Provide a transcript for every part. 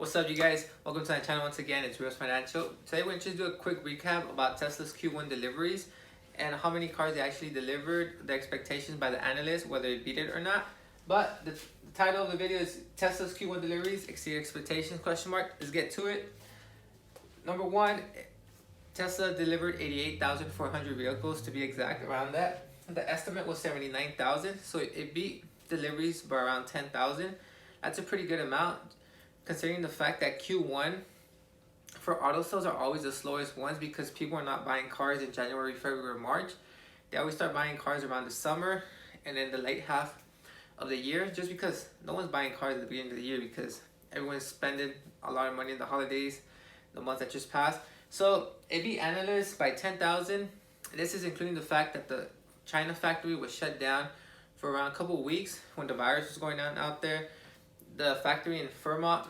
What's up, you guys? Welcome to my channel once again. It's Real Financial. Today we're going to do a quick recap about Tesla's Q1 deliveries and how many cars they actually delivered, the expectations by the analysts, whether they beat it or not. But the title of the video is Tesla's Q1 deliveries exceed expectations, question mark. Let's get to it. Number one, Tesla delivered 88,400 vehicles to be exact, around that. The estimate was 79,000, so it beat deliveries by around 10,000. That's a pretty good amount, considering the fact that Q1 for auto sales are always the slowest ones because people are not buying cars in January, February, March. They always start buying cars around the summer and then the late half of the year, just because no one's buying cars at the beginning of the year because everyone's spending a lot of money in the holidays, the months that just passed. So it beat analysts by 10,000. This is including the fact that the China factory was shut down for around a couple of weeks when the virus was going on out there. The factory in Fremont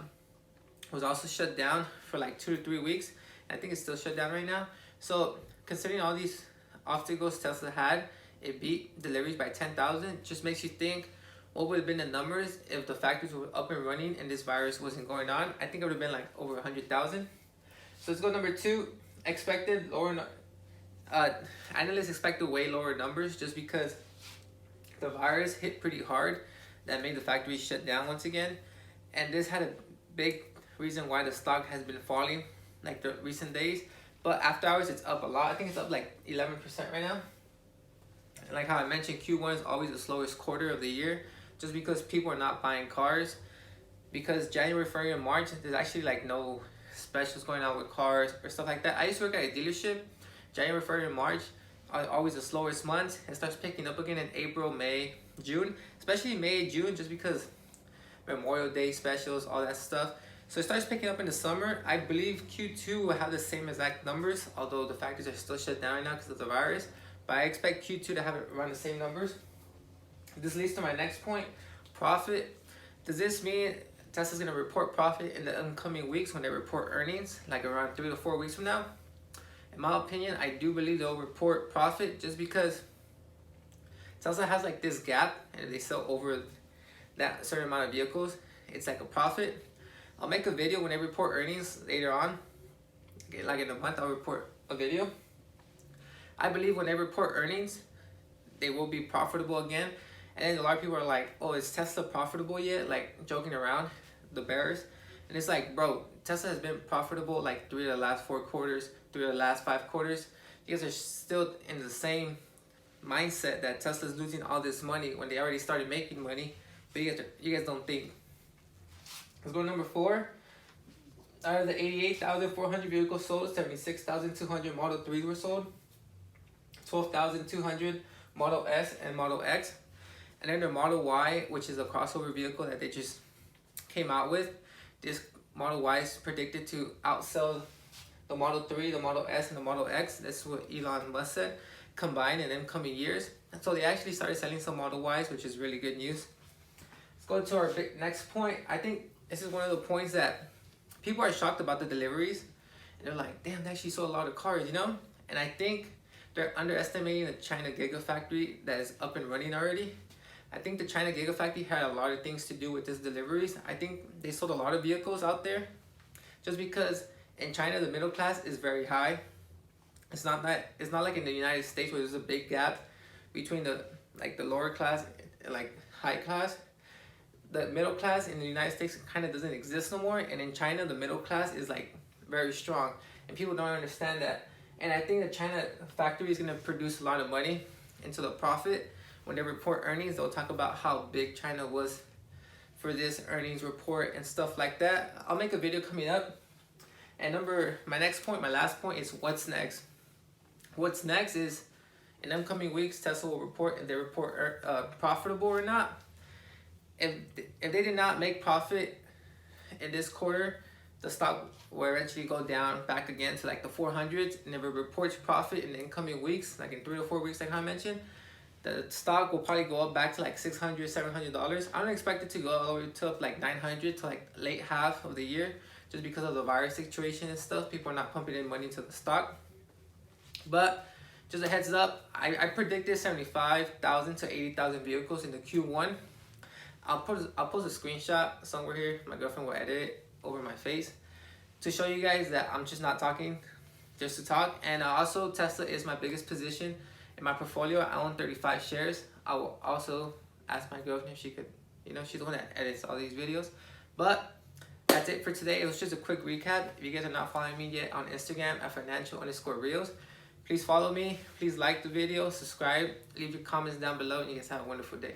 was also shut down for like 2 to 3 weeks. I think it's still shut down right now. So considering all these obstacles Tesla had, it beat deliveries by 10,000. Just makes you think, what would have been the numbers if the factories were up and running and this virus wasn't going on? I think it would have been like over 100,000. So let's go number two. Expected lower, analysts expected way lower numbers just because the virus hit pretty hard. That made the factory shut down once again, and this had a big reason why the stock has been falling like the recent days. But after hours it's up a lot. I think it's up like 11% right now. And like how I mentioned, Q1 is always the slowest quarter of the year just because people are not buying cars, because January, February, and March there's actually like no specials going on with cars or stuff like that. I used to work at a dealership. January, February, and March are always the slowest months. It starts picking up again in April, May, June, especially May, June, just because Memorial Day specials, all that stuff. So it starts picking up in the summer. I believe Q2 will have the same exact numbers, although the factories are still shut down right now because of the virus. But I expect Q2 to have around the same numbers. This leads to my next point, profit. Does this mean Tesla's going to report profit in the upcoming weeks when they report earnings, like around 3 to 4 weeks from now? In my opinion, I do believe they'll report profit just because Tesla has like this gap, and if they sell over that certain amount of vehicles, it's like a profit. I'll make a video when they report earnings later on. Okay, like in a month, I'll report a video. I believe when they report earnings, they will be profitable again. And then a lot of people are like, oh, is Tesla profitable yet? Like joking around, the bears. And it's like, bro, Tesla has been profitable like 3 of the last 4 quarters, 3 of the last 5 quarters. You guys are still in the same mindset that Tesla's losing all this money when they already started making money, but you guys don't think. Let's go to number 4. Out of the 88,400 vehicles sold, 76,200 Model 3s were sold, 12,200 Model S and Model X, and then the Model Y, which is a crossover vehicle that they just came out with. This Model Y is predicted to outsell the Model 3, the Model S, and the Model X. That's what Elon Musk said, combined in them coming years. And so they actually started selling some Model Ys, which is really good news. Let's go to our next point. I think this is one of the points that people are shocked about the deliveries. And they're like, damn, they actually sold a lot of cars, you know? And I think they're underestimating the China Gigafactory that is up and running already. I think the China Gigafactory had a lot of things to do with this deliveries. I think they sold a lot of vehicles out there just because in China the middle class is very high. It's not like in the United States where there's a big gap between the lower class and like high class. The middle class in the United States kind of doesn't exist no more, and in China the middle class is like very strong, and people don't understand that. And I think the China factory is going to produce a lot of money into the profit. When they report earnings, they'll talk about how big China was for this earnings report and stuff like that. I'll make a video coming up. And my next point, my last point, is what's next. What's next is in upcoming weeks, Tesla will report if they report profitable or not. If they did not make profit in this quarter, the stock will eventually go down back again to like the 400s. And if it reports profit in the incoming weeks, like in 3 to 4 weeks, like I mentioned, the stock will probably go up back to like $600, $700. I don't expect it to go all the way to up like 900 to like late half of the year, just because of the virus situation and stuff. People are not pumping in money into the stock. But just a heads up, I predicted 75,000 to 80,000 vehicles in the Q1. I'll post a screenshot somewhere here. My girlfriend will edit it over my face to show you guys that I'm just not talking just to talk. And also, Tesla is my biggest position in my portfolio. I own 35 shares. I will also ask my girlfriend if she could, she's the one that edits all these videos. But that's it for today. It was just a quick recap. If you guys are not following me yet on Instagram at financial_reels, please follow me. Please like the video, subscribe, leave your comments down below, and you guys have a wonderful day.